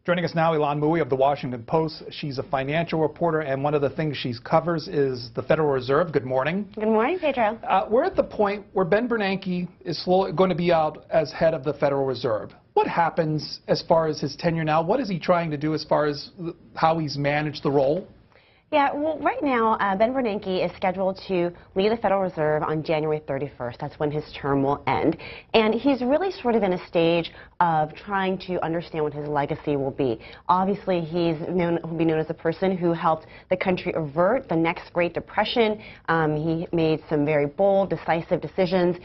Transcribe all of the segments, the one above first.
Joining us now, Ylan Mui of the Washington Post. She's a financial reporter, and one of the things she covers is the Federal Reserve. Good morning. Good morning, Pedro. We're at the point where Ben Bernanke is going to be out as head of the Federal Reserve. What happens as far as his tenure now? What is he trying to do as far as how he's managed the role? Yeah, well, right now, Ben Bernanke is scheduled to lead the Federal Reserve on January 31st. That's when his term will end. And he's really sort of in a stage of trying to understand what his legacy will be. Obviously, will be known as the person who helped the country avert the next Great Depression. He made some very bold, decisive decisions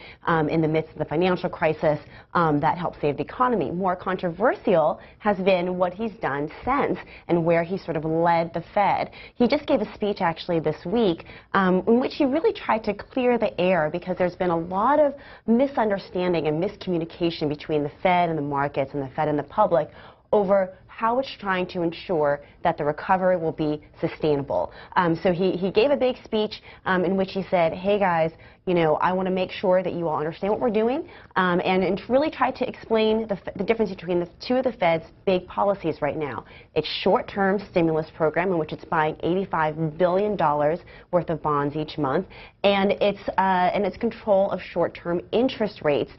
in the midst of the financial crisis that helped save the economy. More controversial has been what he's done since and where he sort of led the Fed. He just gave a speech actually this week in which he really tried to clear the air because there's been a lot of misunderstanding and miscommunication between the Fed and the markets and the Fed and the public over how it's trying to ensure that the recovery will be sustainable. So he gave a big speech in which he said, hey guys, you know, I want to make sure that you all understand what we're doing and really try to explain the difference between the two of the Fed's big policies right now. It's short-term stimulus program in which it's buying $85 billion worth of bonds each month, and it's control of short-term interest rates,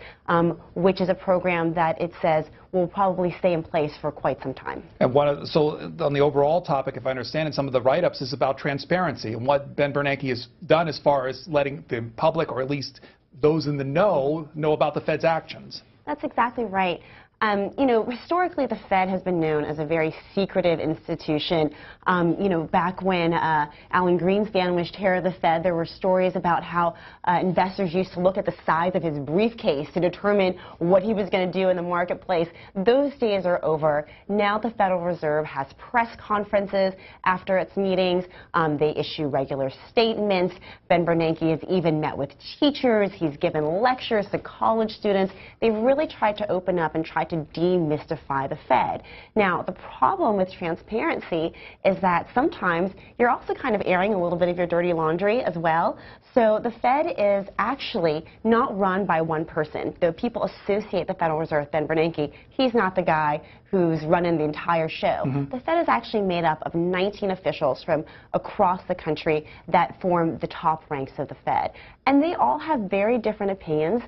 which is a program that it says will probably stay in place for quite some time. And so on the overall topic, if I understand it, some of the write-ups is about transparency and what Ben Bernanke has done as far as letting the public, or at least those in the know about the Fed's actions. That's exactly right. You know, historically, the Fed has been known as a very secretive institution. You know, back when Alan Greenspan was chair of the Fed, there were stories about how investors used to look at the size of his briefcase to determine what he was going to do in the marketplace. Those days are over. Now the Federal Reserve has press conferences after its meetings. They issue regular statements. Ben Bernanke has even met with teachers. He's given lectures to college students. They've really tried to open up and try to demystify the Fed. Now, the problem with transparency is that sometimes you're also kind of airing a little bit of your dirty laundry as well. So the Fed is actually not run by one person. Though people associate the Federal Reserve with Ben Bernanke, he's not the guy who's running the entire show. The Fed is actually made up of 19 officials from across the country that form the top ranks of the Fed. And they all have very different opinions.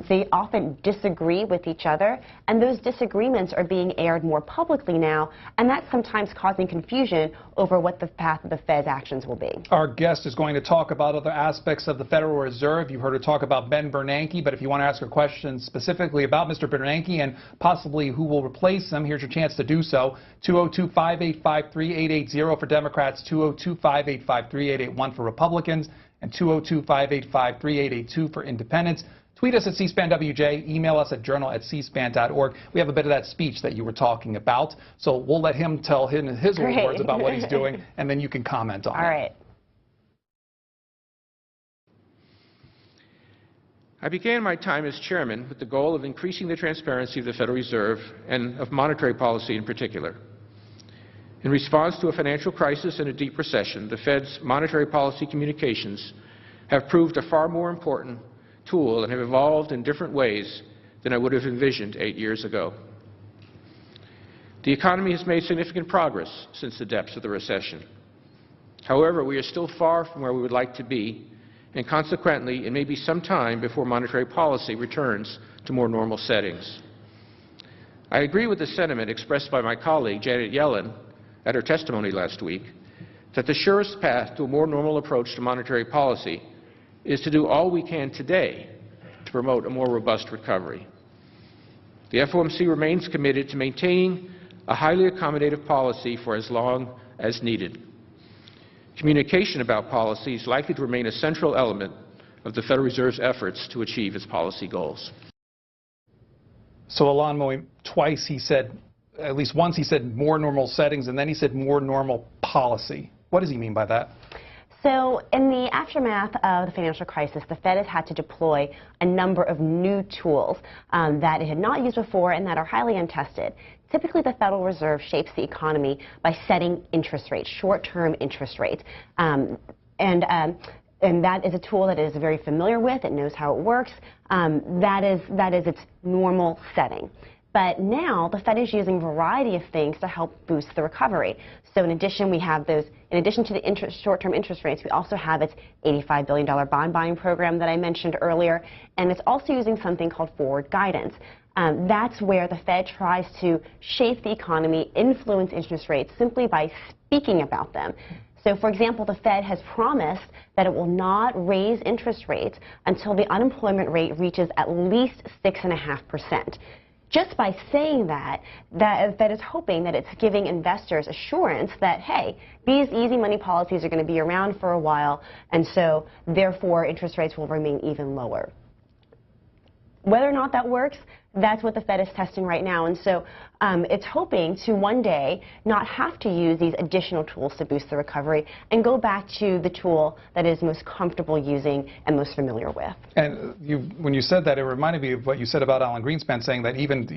They often disagree with each other, and those disagreements are being aired more publicly now, and that's sometimes causing confusion over what the path of the Fed's actions will be. Our guest is going to talk about other aspects of the Federal Reserve. You heard her talk about Ben Bernanke, but if you want to ask her questions specifically about Mr. Bernanke and possibly who will replace him, here's your chance to do so. 202-585-3880 for Democrats, 202-585-3881 for Republicans, and 202-585-3882 for Independents. Tweet us at C-SPAN-WJ, email us at journal@cspan.org. We have a bit of that speech that you were talking about, so we'll let him tell his own words about what he's doing, and then you can comment on it. All right. I began my time as chairman with the goal of increasing the transparency of the Federal Reserve and of monetary policy in particular. In response to a financial crisis and a deep recession, the Fed's monetary policy communications have proved a far more important tool and have evolved in different ways than I would have envisioned 8 years ago. The economy has made significant progress since the depths of the recession. However, we are still far from where we would like to be, and consequently, it may be some time before monetary policy returns to more normal settings. I agree with the sentiment expressed by my colleague, Janet Yellen, at her testimony last week, that the surest path to a more normal approach to monetary policy is to do all we can today to promote a more robust recovery. The FOMC remains committed to maintaining a highly accommodative policy for as long as needed. Communication about policy is likely to remain a central element of the Federal Reserve's efforts to achieve its policy goals. So Ylan Mui, twice he said, at least once he said more normal settings, and then he said more normal policy. What does he mean by that? So in the aftermath of the financial crisis, the Fed has had to deploy a number of new tools that it had not used before and that are highly untested. Typically, the Federal Reserve shapes the economy by setting interest rates, short-term interest rates. And that is a tool that it is very familiar with. It knows how it works. That is its normal setting. But now the Fed is using a variety of things to help boost the recovery. So in addition, we have those, in addition to the short-term interest rates, we also have its $85 billion bond buying program that I mentioned earlier, and it's also using something called forward guidance. That's where the Fed tries to shape the economy, influence interest rates simply by speaking about them. So, for example, the Fed has promised that it will not raise interest rates until the unemployment rate reaches at least 6.5%. Just by saying that, the Fed is hoping that it's giving investors assurance that, hey, these easy money policies are going to be around for a while, and so, therefore, interest rates will remain even lower. Whether or not that works, that's what the Fed is testing right now. And so it's hoping to one day not have to use these additional tools to boost the recovery and go back to the tool that is most comfortable using and most familiar with. And when you said that, it reminded me of what you said about Alan Greenspan saying that even,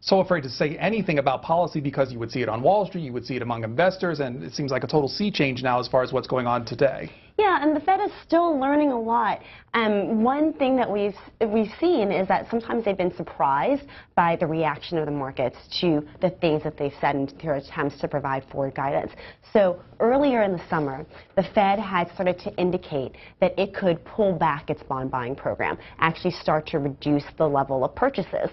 so afraid to say anything about policy because you would see it on Wall Street, you would see it among investors, and it seems like a total sea change now as far as what's going on today. Yeah, and the Fed is still learning a lot. One thing that we've seen is that sometimes they've been surprised by the reaction of the markets to the things that they've said in their attempts to provide forward guidance. So earlier in the summer, the Fed had started to indicate that it could pull back its bond buying program, actually start to reduce the level of purchases.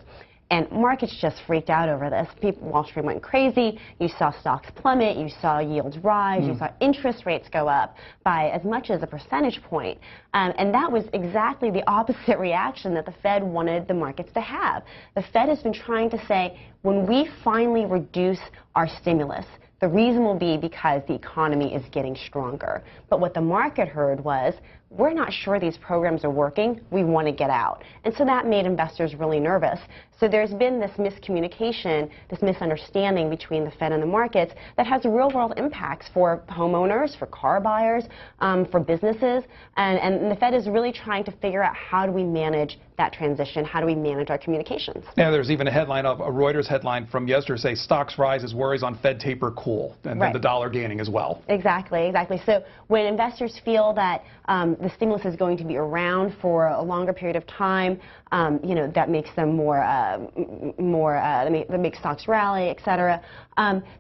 And markets just freaked out over this. Wall Street went crazy. You saw stocks plummet. You saw yields rise. You saw interest rates go up by as much as a percentage point. And that was exactly the opposite reaction that the Fed wanted the markets to have. The Fed has been trying to say, when we finally reduce our stimulus, the reason will be because the economy is getting stronger. But what the market heard was, we're not sure these programs are working, we want to get out. And so that made investors really nervous. So there's been this miscommunication, this misunderstanding between the Fed and the markets that has real-world impacts for homeowners, for car buyers, for businesses. And the Fed is really trying to figure out how do we manage that transition, how do we manage our communications. Yeah, there's even a headline of a Reuters headline from yesterday say stocks rise as worries on Fed taper cool, and then the dollar gaining as well. Exactly, exactly. So when investors feel that the stimulus is going to be around for a longer period of time, that makes them that makes stocks rally, et cetera.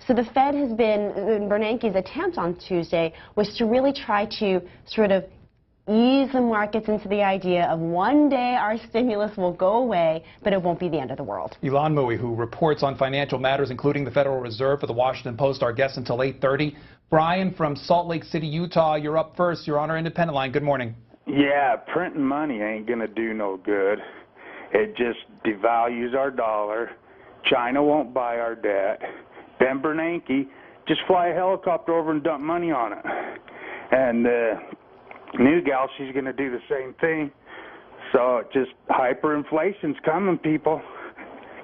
So the Fed has been, Bernanke's attempt on Tuesday was to really try to sort of ease the markets into the idea of one day our stimulus will go away, but it won't be the end of the world. Ylan Mui, who reports on financial matters, including the Federal Reserve for the Washington Post, our guest until 8:30. Brian from Salt Lake City, Utah, you're up first. You're on our independent line. Good morning. Yeah, printing money ain't going to do no good. It just devalues our dollar. China won't buy our debt. Ben Bernanke, just fly a helicopter over and dump money on it. And new gal, she's going to do the same thing. So just hyperinflation's coming, people.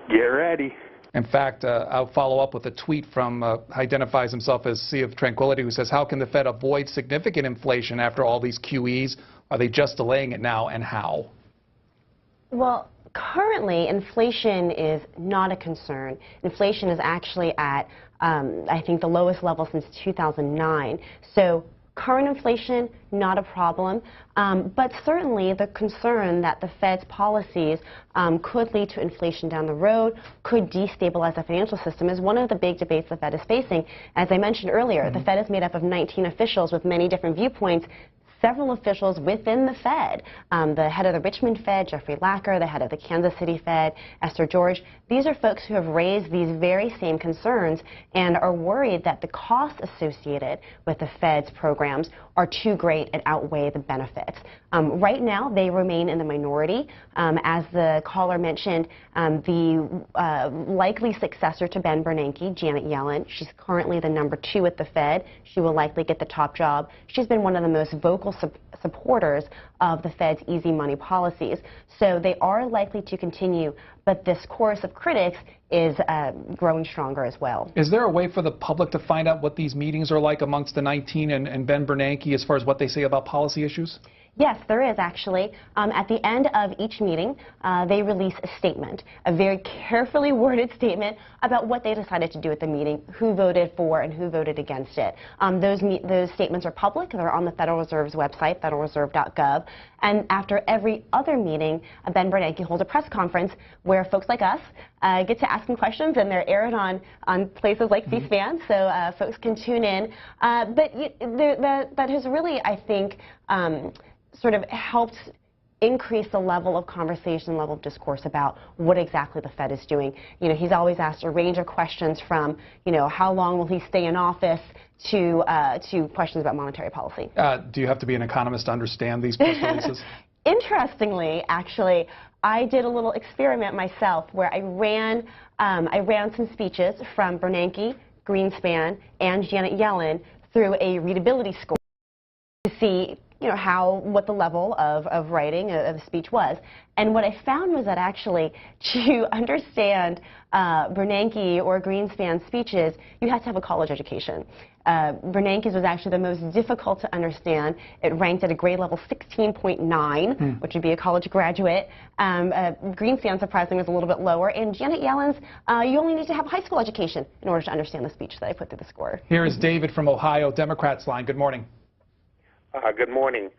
Get ready. In fact, I'll follow up with a tweet from identifies himself as Sea of Tranquility, who says, how can the Fed avoid significant inflation after all these QEs? Are they just delaying it now, and how? Well, currently, inflation is not a concern. Inflation is actually at, I think, the lowest level since 2009. So current inflation, not a problem, but certainly the concern that the Fed's policies could lead to inflation down the road, could destabilize the financial system is one of the big debates the Fed is facing. As I mentioned earlier, the Fed is made up of 19 officials with many different viewpoints. Several officials within the Fed, the head of the Richmond Fed, Jeffrey Lacker, the head of the Kansas City Fed, Esther George, these are folks who have raised these very same concerns and are worried that the costs associated with the Fed's programs are too great and outweigh the benefits. Right now, they remain in the minority. As the caller mentioned, the likely successor to Ben Bernanke, Janet Yellen, she's currently the #2 at the Fed. She will likely get the top job. She's been one of the most vocal supporters of the Fed's easy money policies. So they are likely to continue, but this chorus of critics is growing stronger as well. Is there a way for the public to find out what these meetings are like amongst the 19 and Ben Bernanke as far as what they say about policy issues? Yes, there is actually. At the end of each meeting, they release a statement, a very carefully worded statement about what they decided to do at the meeting, who voted for and who voted against it. Those statements are public. They're on the Federal Reserve's website, federalreserve.gov. And after every other meeting, Ben Bernanke holds a press conference where folks like us get to ask him questions, and they're aired on places like C-SPAN, so folks can tune in. But that has really, I think, sort of helped increase the level of conversation, level of discourse about what exactly the Fed is doing. You know, he's always asked a range of questions from, you know, how long will he stay in office to questions about monetary policy. Do you have to be an economist to understand these press releases? Interestingly, actually, I did a little experiment myself where I ran some speeches from Bernanke, Greenspan, and Janet Yellen through a readability score to see, you know, what the level of writing of the speech was. And what I found was that actually to understand Bernanke or Greenspan's speeches, you had to have a college education. Bernanke's was actually the most difficult to understand. It ranked at a grade level 16.9, which would be a college graduate. Greenspan, surprisingly, was a little bit lower. And Janet Yellen's, you only need to have a high school education in order to understand the speech that I put through the score. Here is David from Ohio, Democrats line. Good morning. Good morning.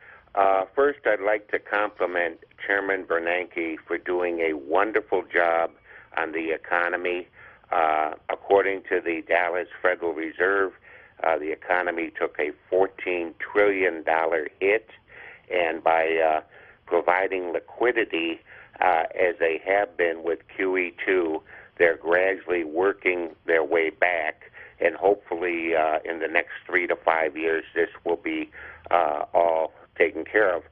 First, I'd like to compliment Chairman Bernanke for doing a wonderful job on the economy. According to the Dallas Federal Reserve, the economy took a $14 trillion hit, and by providing liquidity, as they have been with QE2, they're gradually working their way back, and hopefully in the next 3 to 5 years, this will be all taken care of.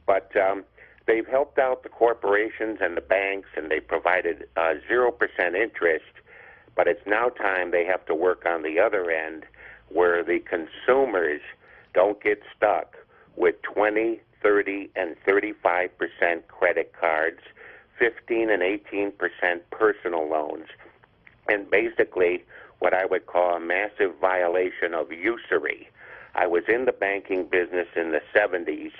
But they've helped out the corporations and the banks, and they provided 0% interest, but it's now time they have to work on the other end where the consumers don't get stuck with 20, 30, and 35% credit cards, 15 and 18% personal loans, and basically what I would call a massive violation of usury. I was in the banking business in the 70s,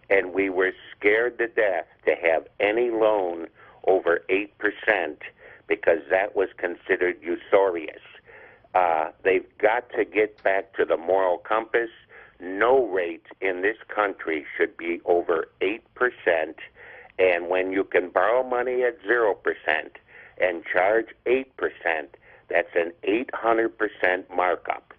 and we were scared to death to have any loan over 8% because that was considered usurious. They've got to get back to the moral compass. No rate in this country should be over 8%, and when you can borrow money at 0% and charge 8%, that's an 800% markup.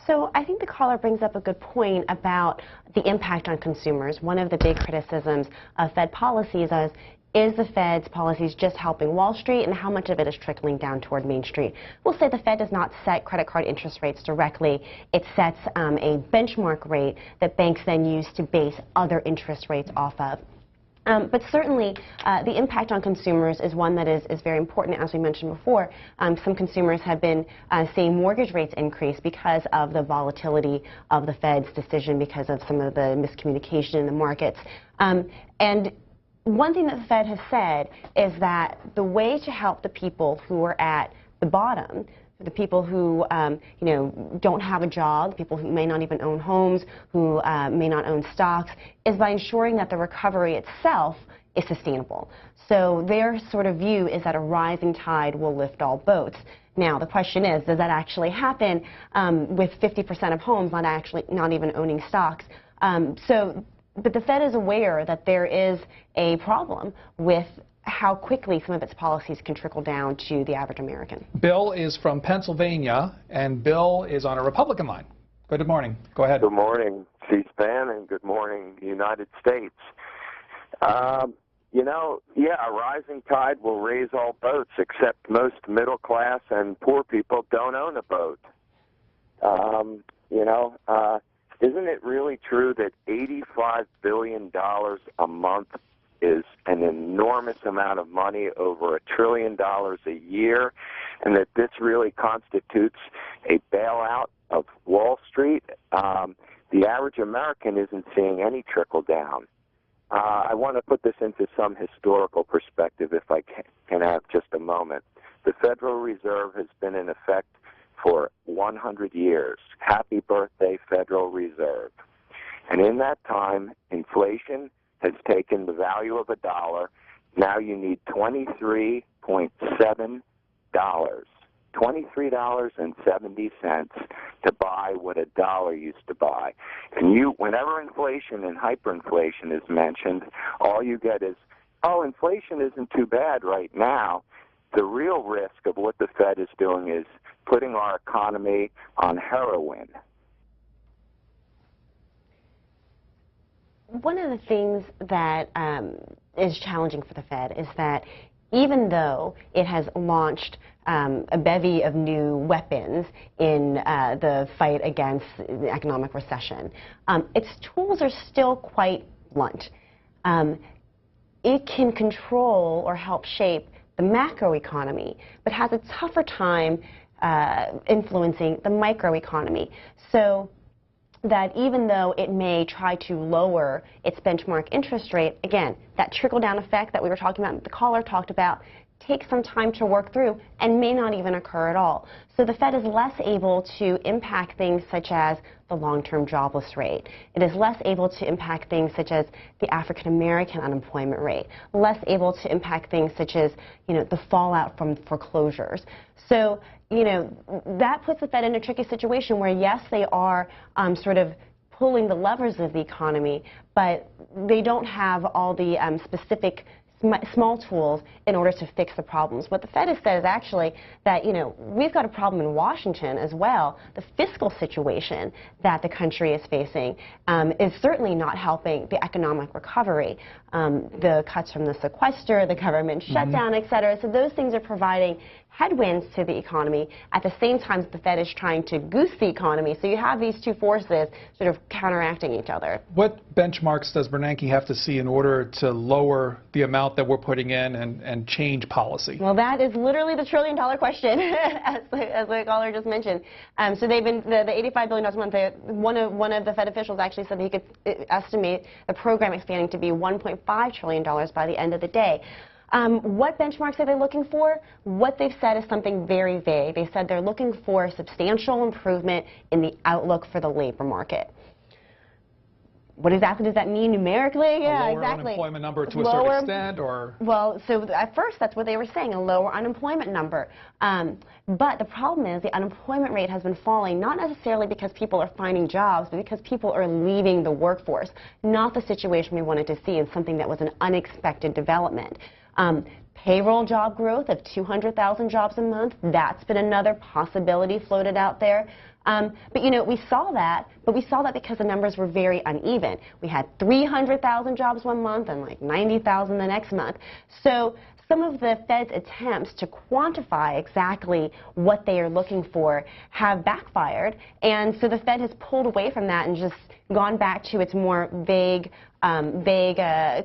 So I think the caller brings up a good point about the impact on consumers. One of the big criticisms of Fed policies is the Fed's policies just helping Wall Street, and how much of it is trickling down toward Main Street. We'll say the Fed does not set credit card interest rates directly. It sets a benchmark rate that banks then use to base other interest rates off of. But certainly, the impact on consumers is one that is very important. As we mentioned before, some consumers have been seeing mortgage rates increase because of the volatility of the Fed's decision, because of some of the miscommunication in the markets. And one thing that the Fed has said is that the way to help the people who are at the bottom, the people who don't have a job, people who may not even own homes, who may not own stocks, is by ensuring that the recovery itself is sustainable. So their sort of view is that a rising tide will lift all boats. Now the question is, does that actually happen with 50% of homes not even owning stocks? But the Fed is aware that there is a problem with how quickly some of its policies can trickle down to the average American. Bill is from Pennsylvania, and Bill is on a Republican line. Good morning. Go ahead. Good morning, C-SPAN, and good morning, United States. A rising tide will raise all boats, except most middle class and poor people don't own a boat. Isn't it really true that $85 billion a month is an enormous amount of money, over $1 trillion a year, and that this really constitutes a bailout of Wall Street? The average American isn't seeing any trickle down. I want to put this into some historical perspective, if I can have just a moment. The Federal Reserve has been in effect for 100 years. Happy birthday, Federal Reserve. And in that time, inflation has taken the value of $1. Now you need $23.7, $23.70 to buy what $1 used to buy. And whenever inflation and hyperinflation is mentioned, all you get is, oh, inflation isn't too bad right now. The real risk of what the Fed is doing is putting our economy on heroin. One of the things that is challenging for the Fed is that even though it has launched a bevy of new weapons in the fight against the economic recession, its tools are still quite blunt. It can control or help shape the macroeconomy, but has a tougher time influencing the microeconomy. So that even though it may try to lower its benchmark interest rate, again, that trickle-down effect that we were talking about, that the caller talked about, takes some time to work through and may not even occur at all. So the Fed is less able to impact things such as the long-term jobless rate. It is less able to impact things such as the African-American unemployment rate, less able to impact things such as, the fallout from foreclosures. So, that puts the Fed in a tricky situation where, yes, they are sort of pulling the levers of the economy, but they don't have all the specific small tools in order to fix the problems. What the Fed has said is actually that, we've got a problem in Washington as well. The fiscal situation that the country is facing is certainly not helping the economic recovery. The cuts from the sequester, the government shutdown, et cetera. So those things are providing headwinds to the economy. At the same time, the Fed is trying to goose the economy. So you have these two forces sort of counteracting each other. What benchmarks does Bernanke have to see in order to lower the amount that we're putting in and change policy? Well, that is literally the trillion-dollar question, as the caller just mentioned. So they've been, the $85 billion a month, one of the Fed officials actually said that he could estimate the program expanding to be $1.5 trillion by the end of the day. What benchmarks are they looking for? What they've said is something very vague. They said they're looking for substantial improvement in the outlook for the labor market. What exactly does that mean numerically? Yeah, exactly. A lower unemployment number to a certain extent, or? Well, so at first that's what they were saying, a lower unemployment number. But the problem is the unemployment rate has been falling, not necessarily because people are finding jobs, but because people are leaving the workforce. Not the situation we wanted to see, and something that was an unexpected development. Payroll job growth of 200,000 jobs a month, that's been another possibility floated out there. But we saw that, because the numbers were very uneven. We had 300,000 jobs one month and like 90,000 the next month. So some of the Fed's attempts to quantify exactly what they are looking for have backfired, and so the Fed has pulled away from that and just gone back to its more vague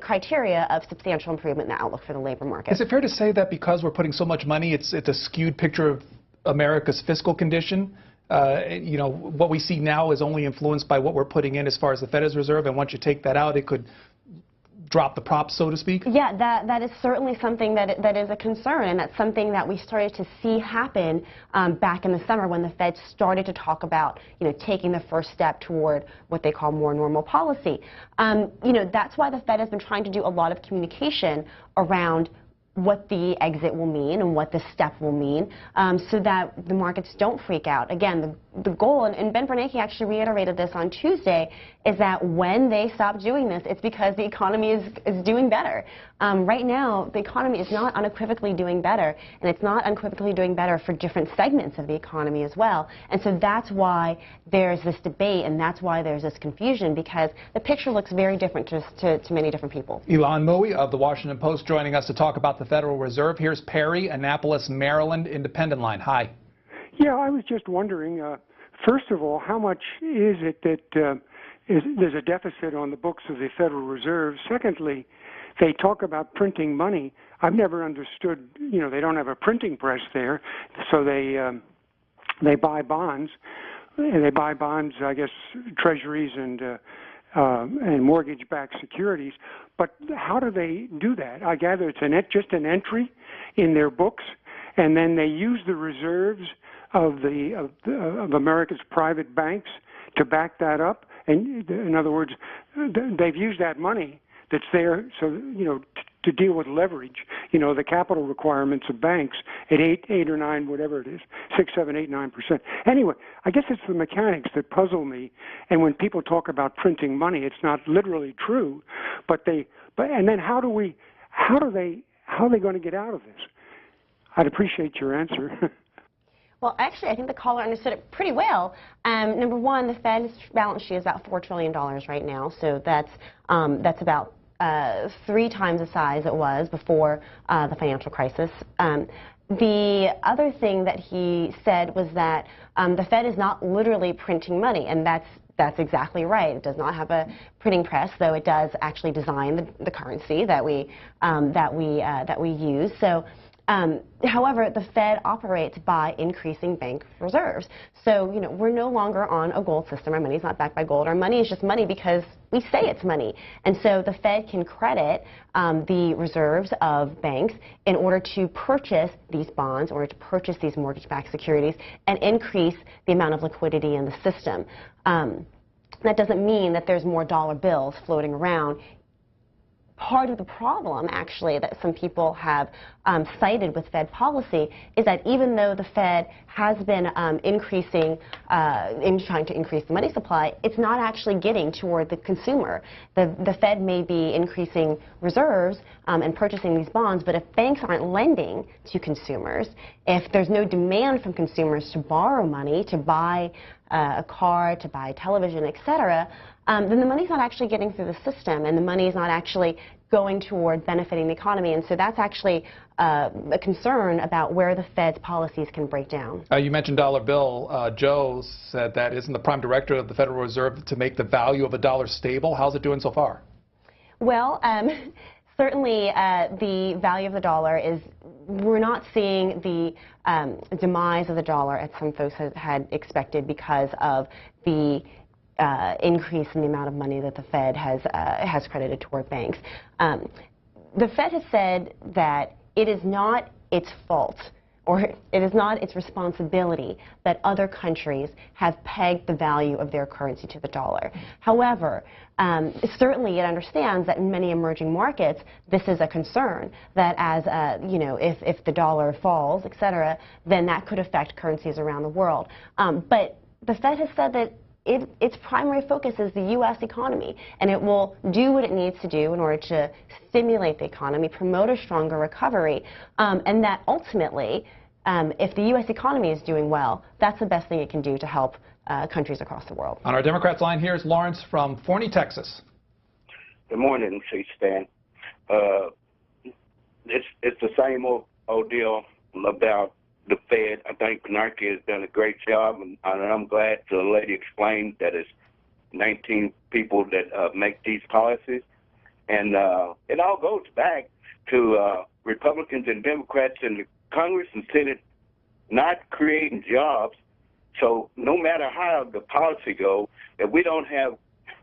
criteria of substantial improvement in the outlook for the labor market. Is it fair to say that because we're putting so much money, it's a skewed picture of America's fiscal condition? What we see now is only influenced by what we're putting in as far as the Federal Reserve, and once you take that out, it could drop the props, so to speak? Yeah, that is certainly something that is a concern, and that's something that we started to see happen back in the summer when the Fed started to talk about, taking the first step toward what they call more normal policy. That's why the Fed has been trying to do a lot of communication around what the exit will mean and what the step will mean, so that the markets don't freak out. Again, the goal, and Ben Bernanke actually reiterated this on Tuesday, is that when they stop doing this, it's because the economy is doing better. Right now, the economy is not unequivocally doing better, and it's not unequivocally doing better for different segments of the economy as well. And so that's why there's this debate, and that's why there's this confusion, because the picture looks very different to many different people. Ilan Mouey of the Washington Post joining us to talk about the Federal Reserve. Here's Perry, Annapolis, Maryland, Independent Line. Hi. Yeah, I was just wondering, first of all, how much is it that there's a deficit on the books of the Federal Reserve? Secondly, they talk about printing money. I've never understood, they don't have a printing press there, so they buy bonds. And they buy bonds, I guess, treasuries and mortgage-backed securities. But how do they do that? I gather it's just an entry in their books, and then they use the reserves of America's private banks to back that up. And in other words, they've used that money that's there, so to deal with leverage. The capital requirements of banks at 8 or 9, whatever it is, 6, 7, 8, 9%. Anyway, I guess it's the mechanics that puzzle me. And when people talk about printing money, it's not literally true, and then how do we how are they going to get out of this? I'd appreciate your answer. Well, actually, I think the caller understood it pretty well. Number one, the Fed's balance sheet is about $4 trillion right now, so that's about 3 times the size it was before the financial crisis. The other thing that he said was that the Fed is not literally printing money, and that's exactly right. It does not have a printing press, though it does actually design the currency that we use. So. However, the Fed operates by increasing bank reserves. So, we're no longer on a gold system. Our money is not backed by gold. Our money is just money because we say it's money. And so the Fed can credit the reserves of banks in order to purchase these bonds, in order to purchase these mortgage-backed securities, and increase the amount of liquidity in the system. That doesn't mean that there's more dollar bills floating around. Part of the problem, actually, that some people have cited with Fed policy is that even though the Fed has been trying to increase the money supply, it's not actually getting toward the consumer. The Fed may be increasing reserves and purchasing these bonds, but if banks aren't lending to consumers, if there's no demand from consumers to borrow money, to buy a car, to buy television, et cetera, then the money's not actually getting through the system, and the money is not actually going toward benefiting the economy. And so that's actually a concern about where the Fed's policies can break down. You mentioned dollar bill. Joe said that isn't the prime director of the Federal Reserve to make the value of a dollar stable. How's it doing so far? Well, certainly the value of the dollar is, we're not seeing the demise of the dollar as some folks had expected because of the increase in the amount of money that the Fed has credited toward banks. The Fed has said that it is not its fault, or it is not its responsibility, that other countries have pegged the value of their currency to the dollar. However, certainly it understands that in many emerging markets, this is a concern, that as, if the dollar falls, et cetera, then that could affect currencies around the world. But the Fed has said that its primary focus is the U.S. economy, and it will do what it needs to do in order to stimulate the economy, promote a stronger recovery, and that ultimately, if the U.S. economy is doing well, that's the best thing it can do to help countries across the world. On our Democrats line, here's Lawrence from Forney, Texas. Good morning, C-SPAN. It's the same old deal about the Fed. I think Bernanke has done a great job, and I'm glad the lady explained that it's 19 people that make these policies. And it all goes back to Republicans and Democrats in the Congress and Senate not creating jobs. So no matter how the policy goes, if we don't have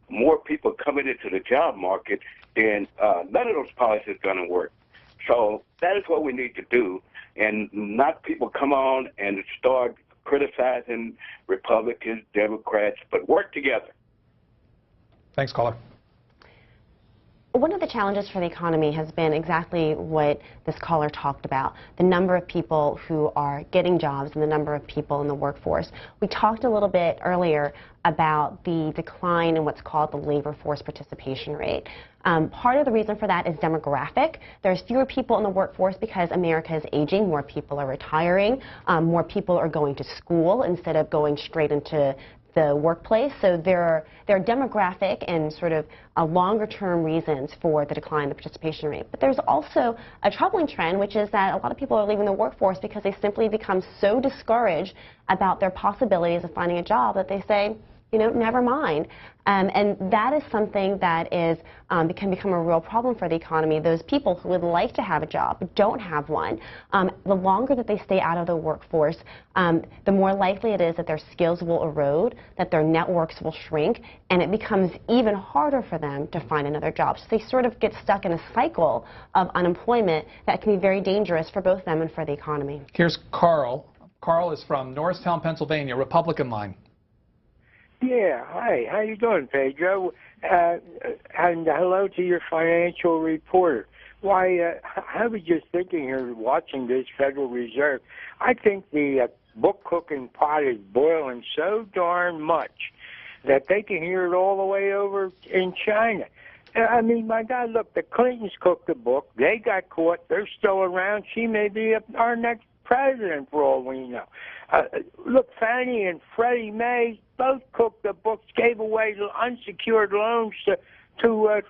more people coming into the job market, then none of those policies are going to work. So that is what we need to do, and not people come on and start criticizing Republicans, Democrats, but work together. Thanks, caller. One of the challenges for the economy has been exactly what this caller talked about, the number of people who are getting jobs and the number of people in the workforce. We talked a little bit earlier about the decline in what's called the labor force participation rate. Part of the reason for that is demographic. There's fewer people in the workforce because America is aging, more people are retiring, more people are going to school instead of going straight into the workplace. So there are demographic and sort of longer-term reasons for the decline in the participation rate. But there's also a troubling trend, which is that a lot of people are leaving the workforce because they simply become so discouraged about their possibilities of finding a job that they say, never mind. And that is something that can become a real problem for the economy. Those people who would like to have a job but don't have one, the longer that they stay out of the workforce, the more likely it is that their skills will erode, that their networks will shrink, and it becomes even harder for them to find another job. So they sort of get stuck in a cycle of unemployment that can be very dangerous for both them and for the economy. Here's Carl. Carl is from Norristown, Pennsylvania, Republican line. Yeah, hi. How you doing, Pedro? And hello to your financial reporter. Why, I was just thinking here, watching this Federal Reserve, I think the book cooking pot is boiling so darn much that they can hear it all the way over in China. I mean, my God, look, the Clintons cooked the book. They got caught. They're still around. She may be our next president for all we know. Look, Fannie and Freddie Mae both cooked the books, gave away unsecured loans to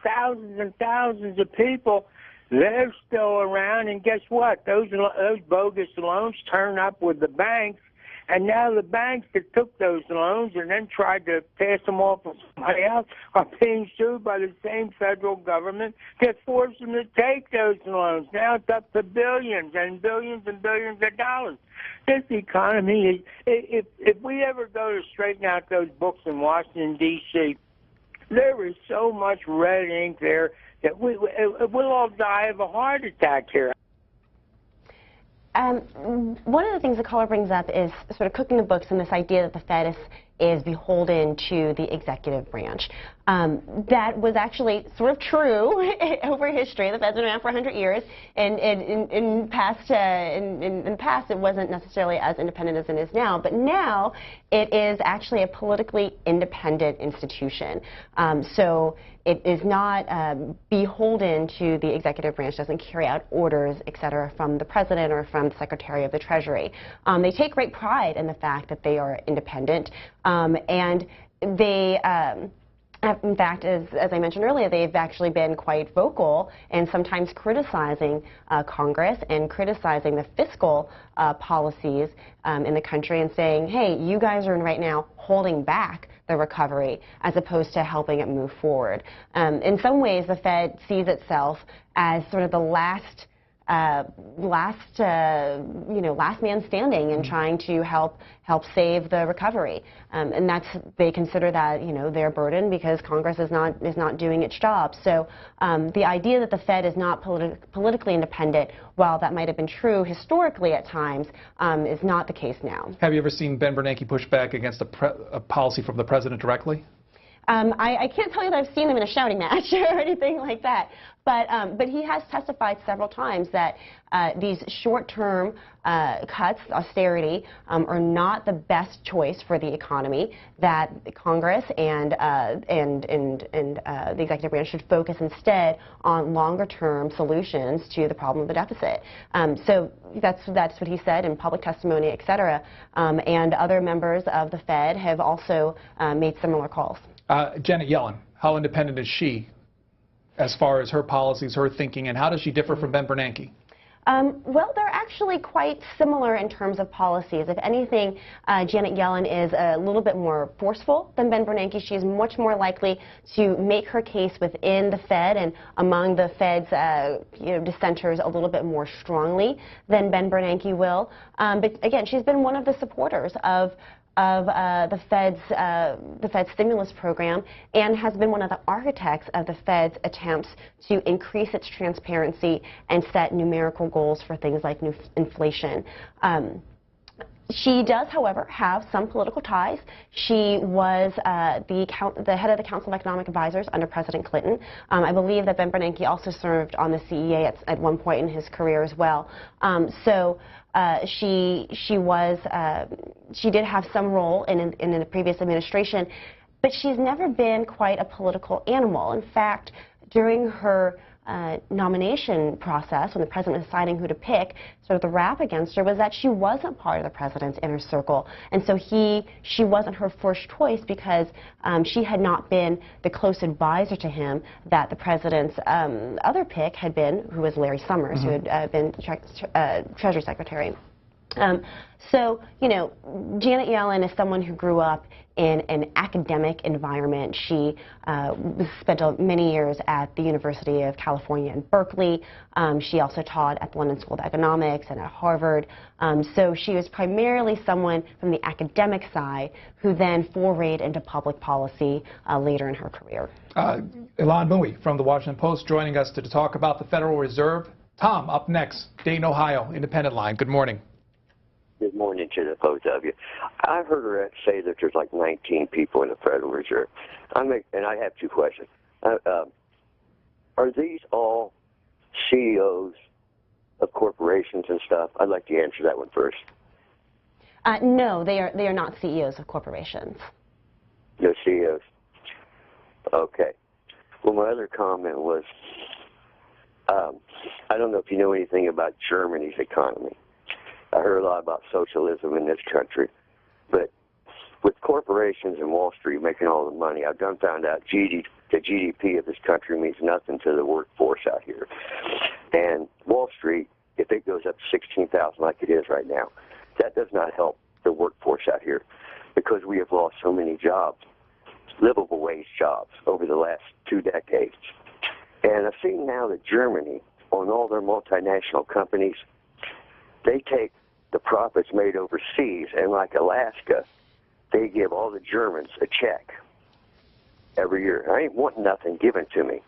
thousands and thousands of people. They're still around, and guess what? Those bogus loans turn up with the banks, and now the banks that took those loans and then tried to pass them off to somebody else are being sued by the same federal government that forced them to take those loans. Now it's up to billions and billions and billions of dollars. This economy is, if we ever go to straighten out those books in Washington, D.C., there is so much red ink there that we'll all die of a heart attack here. One of the things the caller brings up is sort of cooking the books and this idea that the Fed is beholden to the executive branch. That was actually sort of true over history. The Fed's been around for 100 years, and in the past it wasn't necessarily as independent as it is now, but now it is actually a politically independent institution. So it is not beholden to the executive branch, doesn't carry out orders, et cetera, from the president or from the Secretary of the Treasury. They take great pride in the fact that they are independent, and they in fact, as I mentioned earlier, they've actually been quite vocal and sometimes criticizing Congress and criticizing the fiscal policies in the country and saying, hey, you guys are right now holding back the recovery as opposed to helping it move forward. In some ways, the Fed sees itself as sort of the last man standing in trying to help save the recovery, and they consider that their burden because Congress is not doing its job. So the idea that the Fed is not politically independent, while that might have been true historically at times, is not the case now. Have you ever seen Ben Bernanke push back against a policy from the president directly? I can't tell you that I've seen him in a shouting match or anything like that, but he has testified several times that these short-term cuts, austerity, are not the best choice for the economy. That Congress and the executive branch should focus instead on longer-term solutions to the problem of the deficit. So that's what he said in public testimony, et cetera. And other members of the Fed have also made similar calls. Janet Yellen, how independent is she as far as her policies, her thinking, and how does she differ from Ben Bernanke? Well, they're actually quite similar in terms of policies. If anything, Janet Yellen is a little bit more forceful than Ben Bernanke. She's much more likely to make her case within the Fed and among the Fed's dissenters a little bit more strongly than Ben Bernanke will. But again, she's been one of the supporters of the Fed's stimulus program and has been one of the architects of the Fed's attempts to increase its transparency and set numerical goals for things like inflation. She does, however, have some political ties. She was the head of the Council of Economic Advisors under President Clinton. I believe that Ben Bernanke also served on the CEA at one point in his career as well. She did have some role in the previous administration, but she's never been quite a political animal. In fact, during her nomination process, when the president was deciding who to pick, sort of the rap against her was that she wasn't part of the president's inner circle, and so she wasn't her first choice because she had not been the close advisor to him that the president's other pick had been, who was Larry Summers, who had been Treasury Secretary. So, Janet Yellen is someone who grew up in an academic environment. She spent many years at the University of California in Berkeley. She also taught at the London School of Economics and at Harvard. So she was primarily someone from the academic side who then forayed into public policy later in her career. Ilan Mui from the Washington Post joining us to talk about the Federal Reserve. Tom, up next, Dayton, Ohio, Independent Line. Good morning. Good morning to the both of you. I've heard her say that there's like 19 people in the Federal Reserve. And I have two questions. Are these all CEOs of corporations and stuff? I'd like to answer that one first. No, they are not CEOs of corporations. No CEOs. Okay. Well, my other comment was, I don't know if you know anything about Germany's economy. I heard a lot about socialism in this country, but with corporations and Wall Street making all the money, I've done found out the GDP of this country means nothing to the workforce out here. And Wall Street, if it goes up to 16,000 like it is right now, that does not help the workforce out here because we have lost so many jobs, livable wage jobs, over the last 2 decades. And I've seen now that Germany, on all their multinational companies, they take the profits made overseas, and like Alaska, they give all the Germans a check every year. I ain't wanting nothing given to me.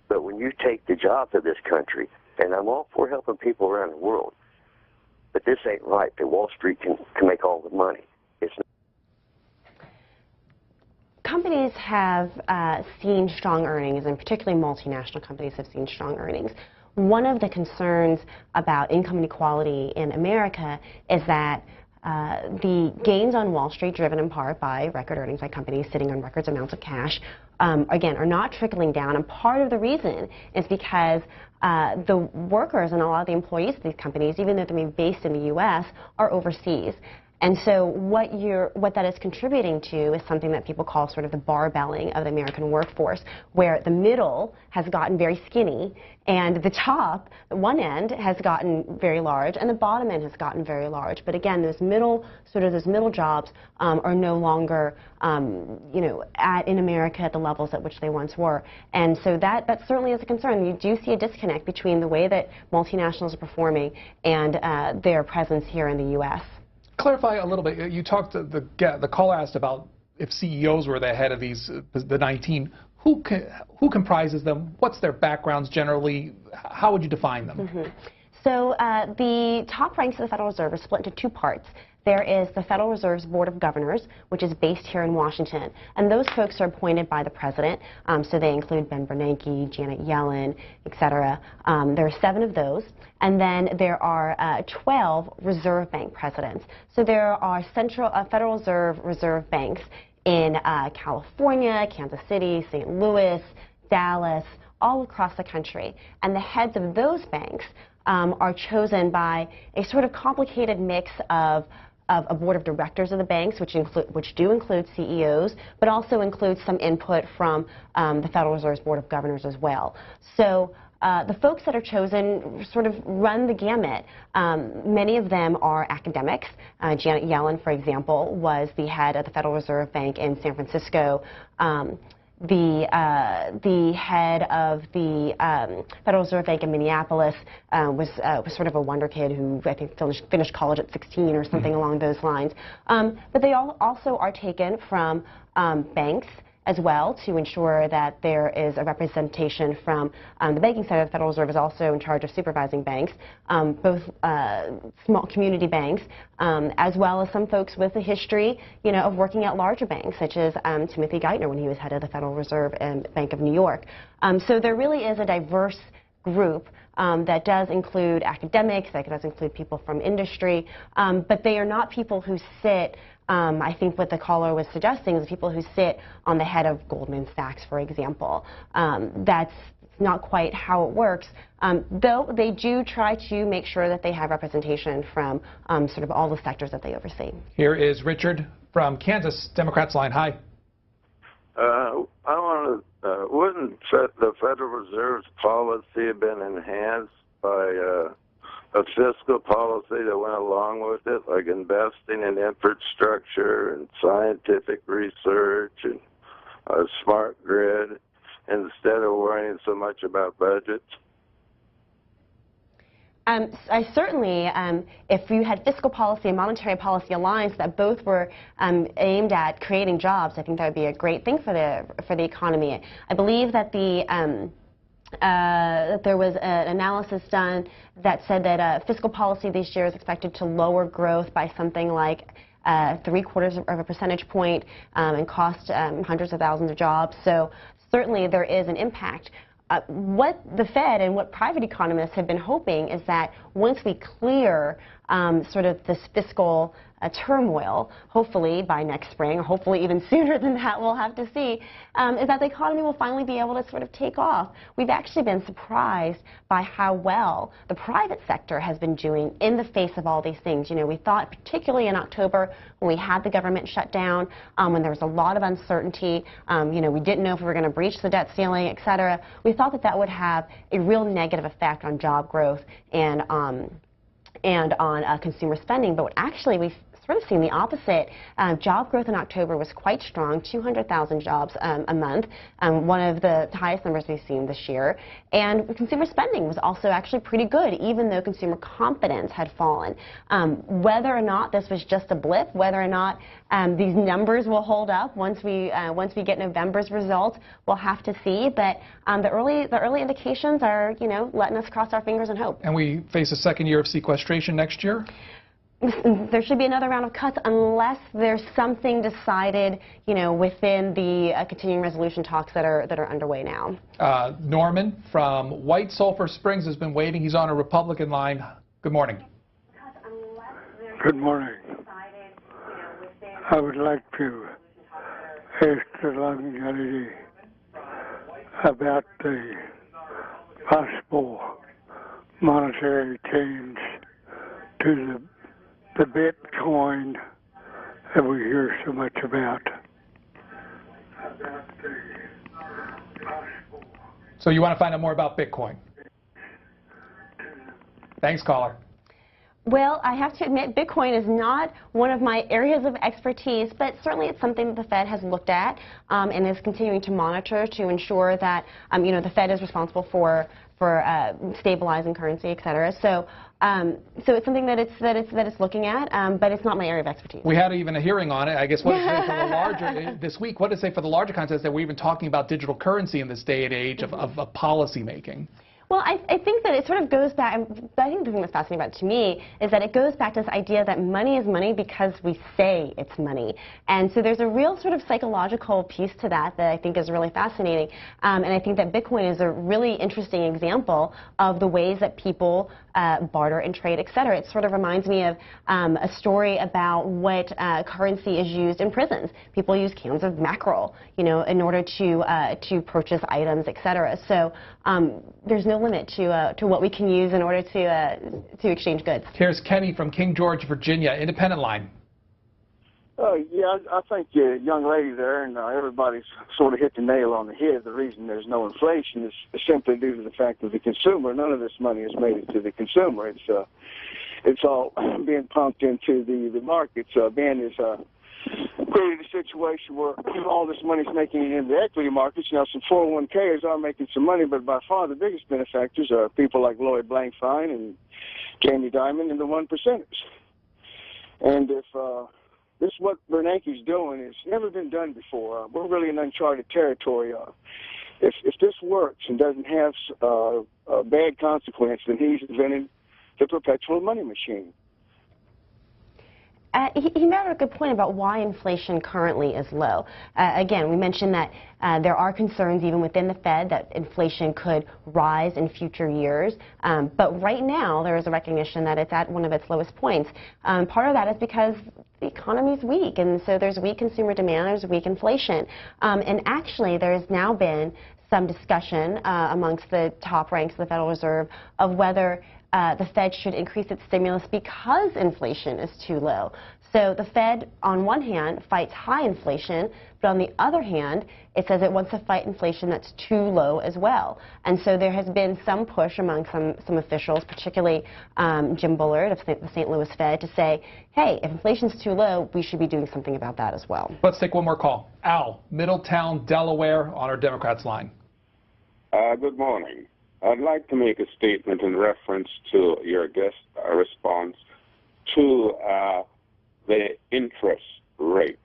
But when you take the jobs of this country, and I'm all for helping people around the world, but this ain't right that Wall Street can make all the money. It's not. Companies have seen strong earnings, and particularly multinational companies have seen strong earnings. One of the concerns about income inequality in America is that the gains on Wall Street, driven in part by record earnings by companies sitting on record amounts of cash, again, are not trickling down. And part of the reason is because the workers and a lot of the employees of these companies, even though they're based in the U.S., are overseas. And so what that is contributing to is something that people call sort of the barbelling of the American workforce, where the middle has gotten very skinny and the top, one end, has gotten very large and the bottom end has gotten very large. But again, those middle jobs are no longer in America at the levels at which they once were. And so that certainly is a concern. You do see a disconnect between the way that multinationals are performing and their presence here in the U.S. Clarify a little bit. You talked, the caller asked about if CEOs were the head of the 19. Who comprises them? What's their backgrounds generally? How would you define them? Mm-hmm. So the top ranks of the Federal Reserve are split into 2 parts. There is the Federal Reserve's Board of Governors, which is based here in Washington. And those folks are appointed by the president. So they include Ben Bernanke, Janet Yellen, et cetera. There are 7 of those. And then there are 12 Reserve Bank presidents. So there are Federal Reserve banks in California, Kansas City, St. Louis, Dallas, all across the country. And the heads of those banks are chosen by a sort of complicated mix of a board of directors of the banks, which do include CEOs, but also includes some input from the Federal Reserve's Board of Governors as well. So the folks that are chosen sort of run the gamut. Many of them are academics. Janet Yellen, for example, was the head of the Federal Reserve Bank in San Francisco. The head of the Federal Reserve Bank in Minneapolis was sort of a wonder kid who I think finished college at 16 or something along those lines. But they also are taken from banks as well to ensure that there is a representation from the banking side. The Federal Reserve is also in charge of supervising banks, both small community banks, as well as some folks with a history, of working at larger banks, such as Timothy Geithner when he was head of the Federal Reserve and Bank of New York. So there really is a diverse group that does include academics, that does include people from industry, but they are not people who sit. I think what the caller was suggesting is people who sit on the head of Goldman Sachs, for example. That's not quite how it works, though they do try to make sure that they have representation from sort of all the sectors that they oversee. Here is Richard from Kansas, Democrats line. Hi. I want to, wouldn't the Federal Reserve's policy have been enhanced by a fiscal policy that went along with it, like investing in infrastructure and scientific research and a smart grid, instead of worrying so much about budgets? I certainly, if you had fiscal policy and monetary policy aligned that both were aimed at creating jobs, I think that would be a great thing for the economy. I believe that that there was an analysis done that said that fiscal policy this year is expected to lower growth by something like 0.75 of a percentage point and cost hundreds of thousands of jobs. So certainly there is an impact. What the Fed and what private economists have been hoping is that once we clear sort of this fiscal turmoil, hopefully by next spring, or hopefully even sooner than that, we'll have to see, is that the economy will finally be able to sort of take off. We've actually been surprised by how well the private sector has been doing in the face of all these things. You know, we thought, particularly in October, when we had the government shut down, when there was a lot of uncertainty, you know, we didn't know if we were going to breach the debt ceiling, et cetera. We thought that that would have a real negative effect on job growth and on consumer spending. But what actually we've sort of seen the opposite. Job growth in October was quite strong, 200,000 jobs a month, one of the highest numbers we've seen this year. And consumer spending was also actually pretty good, even though consumer confidence had fallen. Whether or not this was just a blip, whether or not these numbers will hold up once we get November's results, we'll have to see. But the early indications are, you know, letting us cross our fingers and hope. And we face a second year of sequestration next year? There should be another round of cuts unless there's something decided, you know, within the continuing resolution talks that are underway now. Norman from White Sulphur Springs has been waiting. He's on a Republican line. Good morning. Good morning. I would like to ask the young lady about the possible monetary change to the Bitcoin that we hear so much about. So you want to find out more about Bitcoin? Thanks, caller. Well, I have to admit, Bitcoin is not one of my areas of expertise, but certainly it's something that the Fed has looked at and is continuing to monitor to ensure that, you know, the Fed is responsible for stabilizing currency, et cetera. So it's something that it's looking at, but it's not my area of expertise. We had even a hearing on it. I guess what did it say for the larger this week? What did it say for the larger context that we're even talking about digital currency in this day and age of policy making? Well, I think that it sort of goes back, I think the thing that's fascinating about it to me is that it goes back to this idea that money is money because we say it's money. And so there's a real sort of psychological piece to that that I think is really fascinating. And I think that Bitcoin is a really interesting example of the ways that people barter and trade, et cetera. It sort of reminds me of a story about what currency is used in prisons. People use cans of mackerel, you know, in order to purchase items, et cetera. So there's no limit to what we can use in order to exchange goods. Here's Kenny from King George, Virginia, Independent Line. Yeah, I think the young lady there and everybody's sort of hit the nail on the head. The reason there's no inflation is simply due to the fact that the consumer, none of this money has made it to the consumer. It's all being pumped into the markets. Ben is created a situation where all this money's making it into the equity markets. Now, some 401ks are making some money, but by far the biggest benefactors are people like Lloyd Blankfein and Jamie Dimon and the 1%ers. And if this is what Bernanke's doing, it's never been done before. We're really in uncharted territory. If this works and doesn't have bad consequence, then he's invented the perpetual money machine. He made a good point about why inflation currently is low. Again, we mentioned that there are concerns even within the Fed that inflation could rise in future years. But right now, there is a recognition that it's at one of its lowest points. Part of that is because the economy is weak, and so there's weak consumer demand, there's weak inflation. And actually, there has now been some discussion amongst the top ranks of the Federal Reserve of whether the Fed should increase its stimulus because inflation is too low. So the Fed, on one hand, fights high inflation, but on the other hand, it says it wants to fight inflation that's too low as well. And so there has been some push among some officials, particularly Jim Bullard of the St. Louis Fed, to say, hey, if inflation's too low, we should be doing something about that as well. Let's take one more call. Al, Middletown, Delaware, on our Democrats line. Good morning. I'd like to make a statement in reference to your guest response to the interest rate.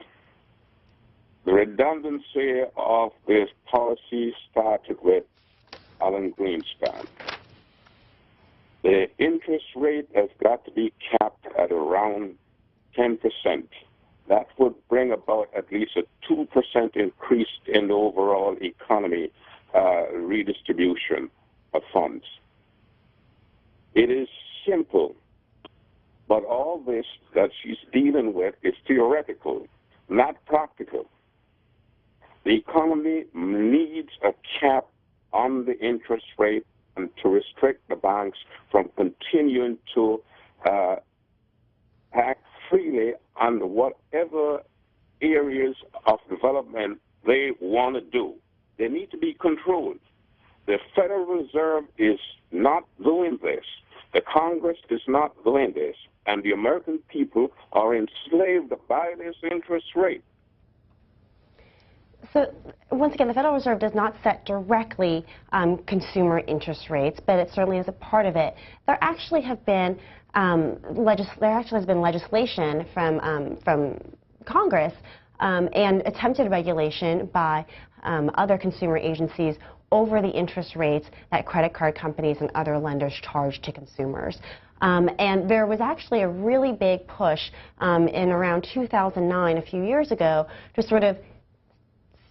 The redundancy of this policy started with Alan Greenspan. The interest rate has got to be capped at around 10%. That would bring about at least a 2% increase in the overall economy redistribution of funds. It is simple. But all this that she's dealing with is theoretical, not practical. The economy needs a cap on the interest rate and to restrict the banks from continuing to act freely on whatever areas of development they want to do. They need to be controlled. The Federal Reserve is not doing this. The Congress is not doing this. And the American people are enslaved by this interest rate. So, once again, the Federal Reserve does not set directly consumer interest rates, but it certainly is a part of it. There actually has been legislation from Congress and attempted regulation by other consumer agencies over the interest rates that credit card companies and other lenders charge to consumers. And there was actually a really big push in around 2009, a few years ago, to sort of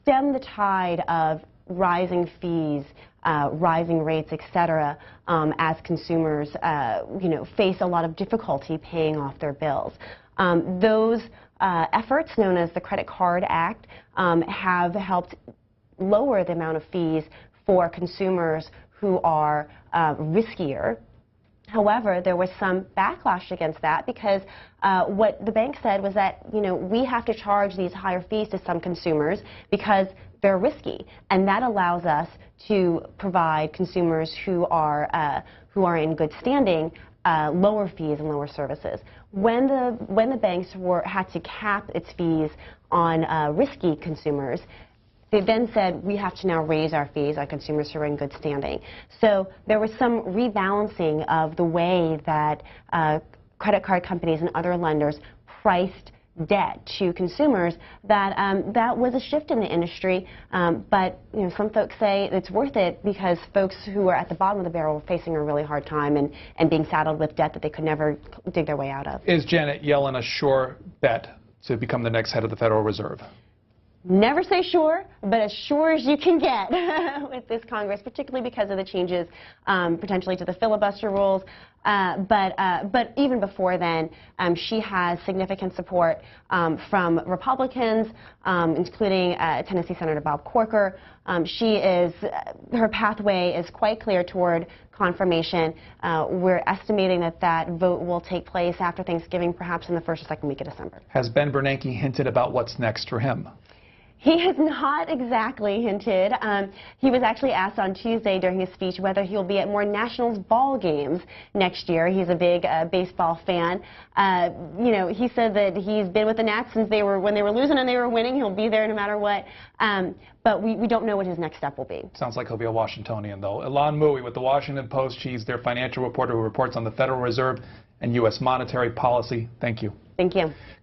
stem the tide of rising fees, rising rates, et cetera, as consumers face a lot of difficulty paying off their bills. Those efforts, known as the Credit Card Act, have helped lower the amount of fees for consumers who are riskier. However, there was some backlash against that because what the bank said was that, we have to charge these higher fees to some consumers because they're risky, and that allows us to provide consumers who are in good standing lower fees and lower services. When the banks had to cap its fees on risky consumers, they then said, we have to now raise our fees on consumers who are in good standing. So there was some rebalancing of the way that credit card companies and other lenders priced debt to consumers that was a shift in the industry. But some folks say it's worth it because folks who are at the bottom of the barrel were facing a really hard time and being saddled with debt that they could never dig their way out of. Is Janet Yellen a sure bet to become the next head of the Federal Reserve? Never say sure, but as sure as you can get with this Congress, particularly because of the changes potentially to the filibuster rules. But even before then, she has significant support from Republicans, including Tennessee Senator Bob Corker. Her pathway is quite clear toward confirmation. We're estimating that vote will take place after Thanksgiving, perhaps in the first or second week of December. Has Ben Bernanke hinted about what's next for him? He has not exactly hinted. He was actually asked on Tuesday during his speech whether he'll be at more Nationals ball games next year. He's a big baseball fan. He said that he's been with the Nats since when they were losing and they were winning. He'll be there no matter what. But we don't know what his next step will be. Sounds like he'll be a Washingtonian, though. Ilan Mui with the Washington Post. She's their financial reporter who reports on the Federal Reserve and U.S. monetary policy. Thank you. Thank you.